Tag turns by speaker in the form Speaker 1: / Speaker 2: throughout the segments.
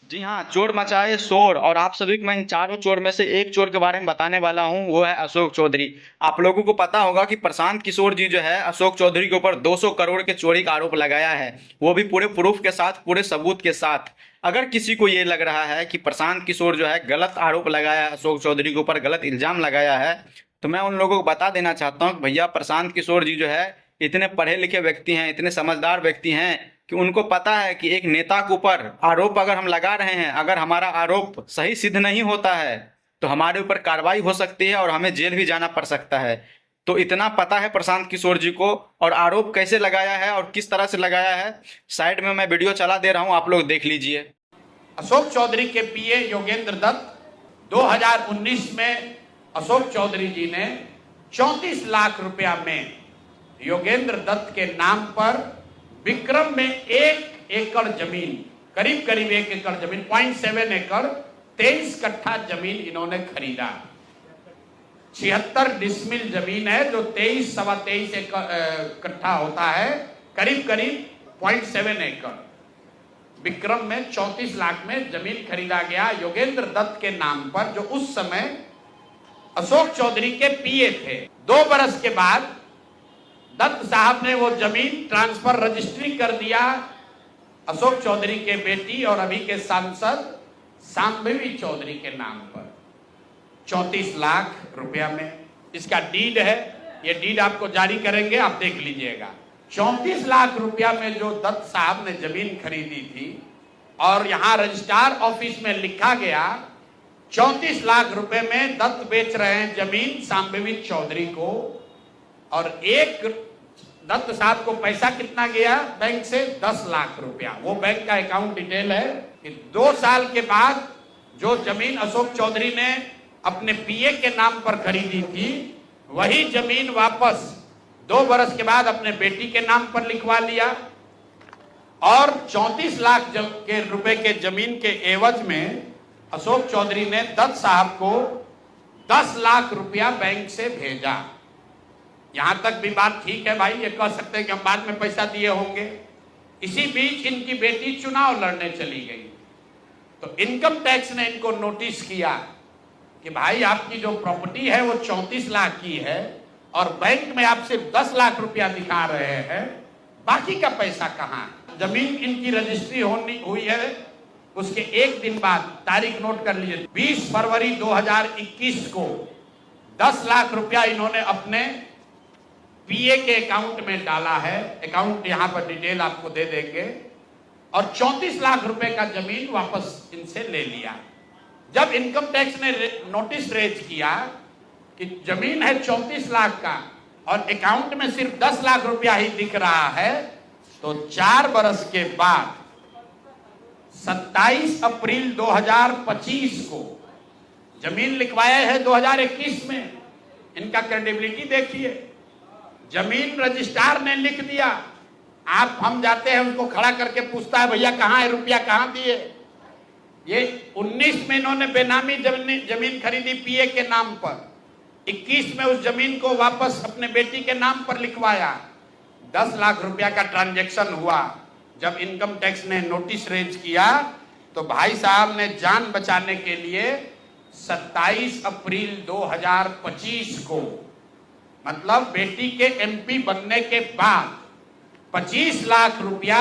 Speaker 1: जी हाँ, चोर मचाए शोर। और आप सभी को मैं इन चारों चोर में से एक चोर के बारे में बताने वाला हूँ, वो है अशोक चौधरी। आप लोगों को पता होगा कि प्रशांत किशोर जी जो है अशोक चौधरी के ऊपर 200 करोड़ के चोरी का आरोप लगाया है, वो भी पूरे प्रूफ के साथ, पूरे सबूत के साथ। अगर किसी को ये लग रहा है कि प्रशांत किशोर जो है गलत आरोप लगाया है, अशोक चौधरी के ऊपर गलत इल्जाम लगाया है, तो मैं उन लोगों को बता देना चाहता हूँ कि भैया प्रशांत किशोर जी जो है इतने पढ़े लिखे व्यक्ति हैं, इतने समझदार व्यक्ति हैं कि उनको पता है कि एक नेता के ऊपर आरोप अगर हम लगा रहे हैं, अगर हमारा आरोप सही सिद्ध नहीं होता है तो हमारे ऊपर कार्रवाई हो सकती है और हमें जेल भी जाना पड़ सकता है। तो इतना पता है प्रशांत किशोर जी को। और आरोप कैसे लगाया है और किस तरह से लगाया है, साइड में मैं वीडियो चला दे रहा हूं, आप लोग देख लीजिए।
Speaker 2: अशोक चौधरी के पीए योगेंद्र दत्त 2019 में अशोक चौधरी जी ने 34 लाख रुपया में योगेंद्र दत्त के नाम पर विक्रम में 1 एकड़ जमीन, करीब करीब 1 एकड़ जमीन, 0.7 एकड़, 23 कट्ठा जमीन इन्होंने खरीदा। 76 डिसमिल जमीन है, जो 23 सवा 23 कट्ठा होता है, करीब करीब 0.7 एकड़। विक्रम में 34 लाख में जमीन खरीदा गया योगेंद्र दत्त के नाम पर, जो उस समय अशोक चौधरी के पीए थे। 2 बरस के बाद दत्त साहब ने वो जमीन ट्रांसफर रजिस्ट्री कर दिया अशोक चौधरी के बेटी और अभी के सांसद शांभवी चौधरी के नाम पर 34 लाख रुपया में। इसका डीड है, ये डीड आपको जारी करेंगे, आप देख लीजिएगा। 34 लाख रुपया में जो दत्त साहब ने जमीन खरीदी थी, और यहां रजिस्ट्रार ऑफिस में लिखा गया 34 लाख रुपए में दत्त बेच रहे हैं जमीन शांभवी चौधरी को। और एक दत्त साहब को पैसा कितना गया बैंक से? 10 लाख रुपया। वो बैंक का अकाउंट डिटेल है कि 2 साल के बाद जो जमीन अशोक चौधरी ने अपने पीए के नाम पर खरीदी थी, वही जमीन वापस 2 बरस के बाद अपने बेटी के नाम पर लिखवा लिया। और 34 लाख के रुपए के जमीन के एवज में अशोक चौधरी ने दत्त साहब को 10 लाख रुपया बैंक से भेजा। यहां तक भी बात ठीक है भाई, ये कह सकते हैं कि हम बाद में पैसा दिए होंगे। इसी बीच इनकी बेटी चुनाव लड़ने चली गई, तो इनकम टैक्स ने इनको नोटिस किया कि भाई आपकी जो प्रॉपर्टी है वो 34 लाख की है और बैंक में आप सिर्फ 10 लाख रुपया दिखा रहे हैं, बाकी का पैसा कहां? जमीन इनकी रजिस्ट्री हुई है, उसके 1 दिन बाद, तारीख नोट कर लीजिए, 20 फरवरी 2021 को 10 लाख रुपया इन्होंने अपने पीए के अकाउंट में डाला है। अकाउंट यहां पर डिटेल आपको दे देंगे। और 34 लाख रुपए का जमीन वापस इनसे ले लिया। जब इनकम टैक्स ने नोटिस रेज किया कि जमीन है 34 लाख का और अकाउंट में सिर्फ 10 लाख रुपया ही दिख रहा है, तो 4 बरस के बाद 27 अप्रैल 2025 को जमीन लिखवाया है 2021 में। इनका क्रेडिबिलिटी देखिए, जमीन रजिस्ट्रार ने लिख दिया, हम जाते हैं उसको खड़ा करके पूछता है भैया कहां है रुपया, कहां दिए? ये 19 में इन्होंने बेनामी जमीन खरीदी पीए के नाम पर, 21 में उस जमीन को वापस अपने बेटी के नाम पर लिखवाया। 10 लाख रुपया का ट्रांजैक्शन हुआ। जब इनकम टैक्स ने नोटिस रेज किया तो भाई साहब ने जान बचाने के लिए 27 अप्रैल 2025 को, मतलब बेटी के एमपी बनने के बाद, 25 लाख रुपया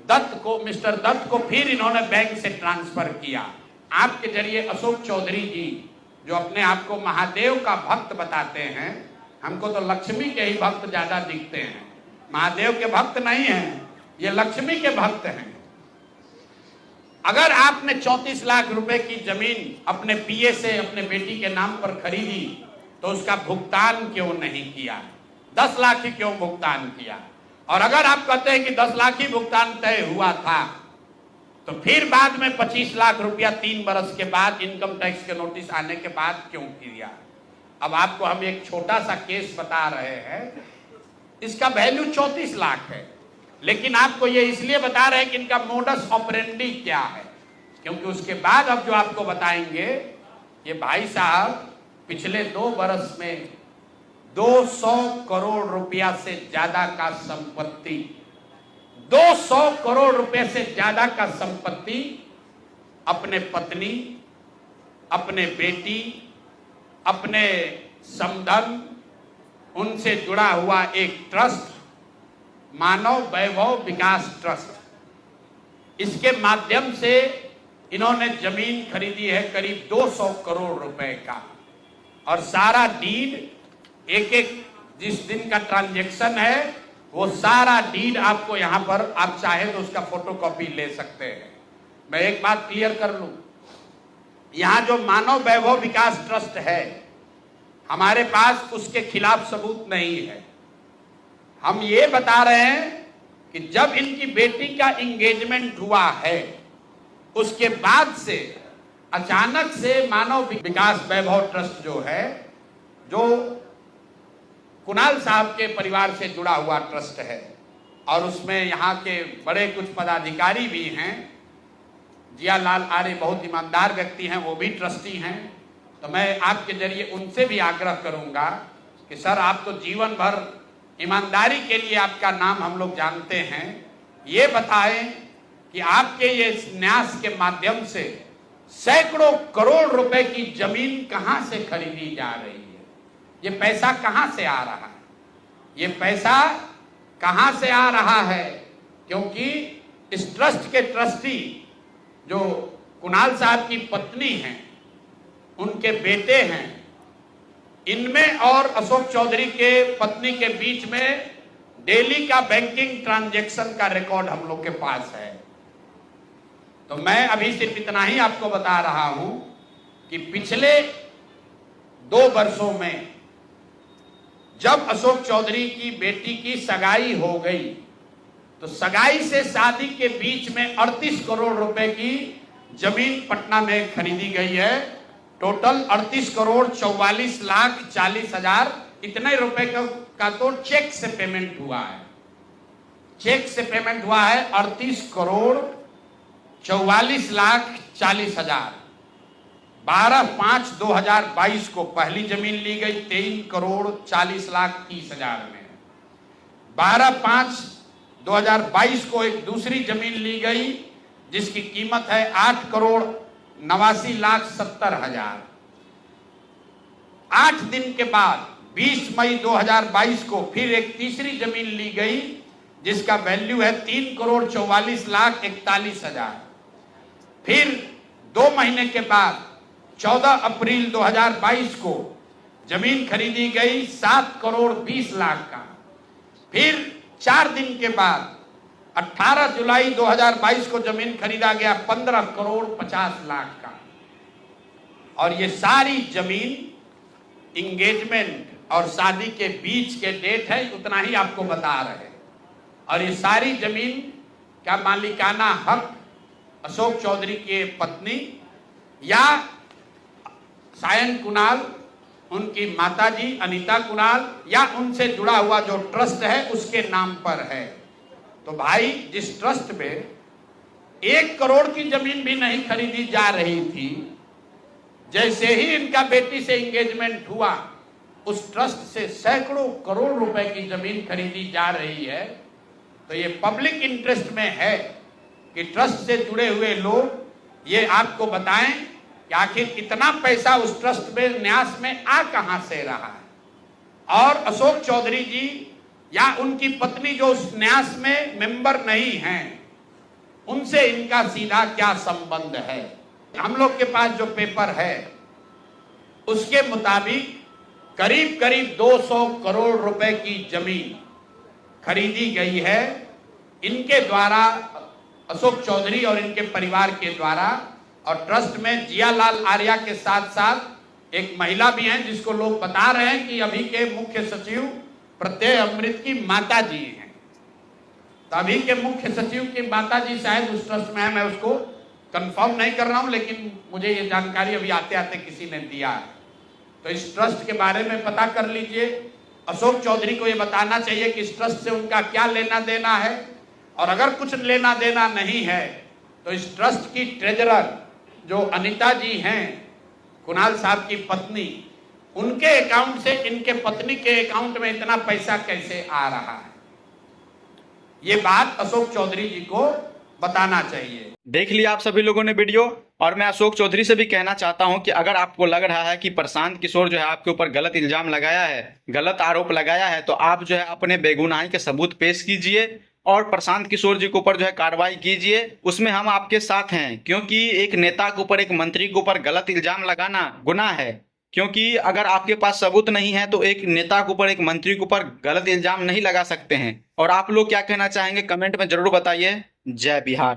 Speaker 2: दत्त को, मिस्टर दत्त को फिर इन्होंने बैंक से ट्रांसफर किया। आपके जरिए अशोक चौधरी जी, जो अपने आप को महादेव का भक्त बताते हैं, हमको तो लक्ष्मी के ही भक्त ज्यादा दिखते हैं, महादेव के भक्त नहीं हैं, ये लक्ष्मी के भक्त हैं। अगर आपने 34 लाख रुपए की जमीन अपने पीए से अपने बेटी के नाम पर खरीदी, तो उसका भुगतान क्यों नहीं किया? 10 लाख ही क्यों भुगतान किया? और अगर आप कहते हैं कि 10 लाख ही भुगतान तय हुआ था, तो फिर बाद में 25 लाख रुपया 3 बरस के बाद इनकम टैक्स के नोटिस आने के बाद क्यों किया? अब आपको हम एक छोटा सा केस बता रहे हैं, इसका वैल्यू 34 लाख है, लेकिन आपको ये इसलिए बता रहे हैं कि इनका मोडस ऑपरेंडी क्या है, क्योंकि उसके बाद अब जो आपको बताएंगे, ये भाई साहब पिछले 2 बरस में 200 करोड़ रुपया से ज्यादा का संपत्ति, 200 करोड़ रुपए से ज्यादा का संपत्ति अपने पत्नी, अपने बेटी, अपने समधन, उनसे जुड़ा हुआ एक ट्रस्ट, मानव वैभव विकास ट्रस्ट, इसके माध्यम से इन्होंने जमीन खरीदी है करीब 200 करोड़ रुपए का। और सारा डीड, एक एक जिस दिन का ट्रांजैक्शन है वो सारा डीड आपको यहां पर, आप चाहे तो उसका फोटोकॉपी ले सकते हैं। मैं एक बात क्लियर कर लूं, यहां जो मानव वैभव विकास ट्रस्ट है, हमारे पास उसके खिलाफ सबूत नहीं है। हम ये बता रहे हैं कि जब इनकी बेटी का एंगेजमेंट हुआ है, उसके बाद से अचानक से मानव विकास वैभव ट्रस्ट जो है, जो कुणाल साहब के परिवार से जुड़ा हुआ ट्रस्ट है, और उसमें यहाँ के बड़े कुछ पदाधिकारी भी हैं, जियालाल आर्य बहुत ईमानदार व्यक्ति हैं, वो भी ट्रस्टी हैं। तो मैं आपके जरिए उनसे भी आग्रह करूंगा कि सर, आप तो जीवन भर ईमानदारी के लिए आपका नाम हम लोग जानते हैं, ये बताएं कि आपके ये न्यास के माध्यम से सैकड़ों करोड़ रुपए की जमीन कहां से खरीदी जा रही है, ये पैसा कहां से आ रहा है, ये पैसा कहां से आ रहा है। क्योंकि इस ट्रस्ट के ट्रस्टी जो कुणाल साहब की पत्नी हैं, उनके बेटे हैं, इनमें और अशोक चौधरी के पत्नी के बीच में डेली का बैंकिंग ट्रांजैक्शन का रिकॉर्ड हम लोग के पास है। तो मैं अभी सिर्फ इतना ही आपको बता रहा हूं कि पिछले 2 वर्षों में जब अशोक चौधरी की बेटी की सगाई हो गई, तो सगाई से शादी के बीच में 38 करोड़ रुपए की जमीन पटना में खरीदी गई है। टोटल 38 करोड़ 44 लाख 40 हजार इतने रुपए का तो चेक से पेमेंट हुआ है। चेक से पेमेंट हुआ है 38 करोड़ 44 लाख 40 हजार। 12/5/2022 को पहली जमीन ली गई 23 करोड़ 40 लाख 30 हजार में। 12/5/2022 को एक दूसरी जमीन ली गई जिसकी कीमत है 8 करोड़ 89 लाख 70 हजार। 8 दिन के बाद 20 मई 2022 को फिर एक तीसरी जमीन ली गई जिसका वैल्यू है 3 करोड़ 44 लाख 41 हजार। फिर 2 महीने के बाद 14 अप्रैल 2022 को जमीन खरीदी गई 7 करोड़ 20 लाख का। फिर 4 दिन के बाद 18 जुलाई 2022 को जमीन खरीदा गया 15 करोड़ 50 लाख का। और ये सारी जमीन इंगेजमेंट और शादी के बीच के डेट है, उतना ही आपको बता रहे हैं। और ये सारी जमीन का मालिकाना हक अशोक चौधरी के पत्नी या सायन कुणाल, उनकी माताजी अनीता कुणाल या उनसे जुड़ा हुआ जो ट्रस्ट है उसके नाम पर है। तो भाई, जिस ट्रस्ट में 1 करोड़ की जमीन भी नहीं खरीदी जा रही थी, जैसे ही इनका बेटी से एंगेजमेंट हुआ, उस ट्रस्ट से सैकड़ों करोड़ रुपए की जमीन खरीदी जा रही है। तो ये पब्लिक इंटरेस्ट में है कि ट्रस्ट से जुड़े हुए लोग ये आपको बताएं कि आखिर इतना पैसा उस ट्रस्ट में न्यास में आ कहां से रहा है। और अशोक चौधरी जी या उनकी पत्नी जो उस न्यास में मेंबर नहीं हैं, उनसे इनका सीधा क्या संबंध है। हम लोग के पास जो पेपर है उसके मुताबिक करीब करीब 200 करोड़ रुपए की जमीन खरीदी गई है इनके द्वारा, अशोक चौधरी और इनके परिवार के द्वारा। और ट्रस्ट में जियालाल आर्या के साथ साथ एक महिला भी हैं जिसको लोग बता रहे हैं कि अभी के मुख्य सचिव प्रत्यय अमृत की माता जी हैं। तो अभी के मुख्य सचिव की माता जी शायद उस ट्रस्ट में है, मैं उसको कंफर्म नहीं कर रहा हूं, लेकिन मुझे ये जानकारी अभी आते आते किसी ने दिया है। तो इस ट्रस्ट के बारे में पता कर लीजिए। अशोक चौधरी को ये बताना चाहिए कि इस ट्रस्ट से उनका क्या लेना देना है, और अगर कुछ लेना देना नहीं है तो इस ट्रस्ट की ट्रेजरर जो अनीता जी हैं, कुणाल साहब की पत्नी, उनके अकाउंट से इनके पत्नी के अकाउंट में इतना पैसा कैसे आ रहा है। ये बात अशोक चौधरी जी को बताना चाहिए।
Speaker 1: देख लिया आप सभी लोगों ने वीडियो, और मैं अशोक चौधरी से भी कहना चाहता हूं कि अगर आपको लग रहा है कि प्रशांत किशोर जो है आपके ऊपर गलत इल्जाम लगाया है, गलत आरोप लगाया है, तो आप जो है अपने बेगुनाही के सबूत पेश कीजिए और प्रशांत किशोर जी के ऊपर जो है कार्रवाई कीजिए। उसमें हम आपके साथ हैं, क्योंकि एक नेता के ऊपर, एक मंत्री के ऊपर गलत इल्जाम लगाना गुनाह है। क्योंकि अगर आपके पास सबूत नहीं है तो एक नेता के ऊपर, एक मंत्री के ऊपर गलत इल्जाम नहीं लगा सकते हैं। और आप लोग क्या कहना चाहेंगे कमेंट में जरूर बताइए। जय बिहार।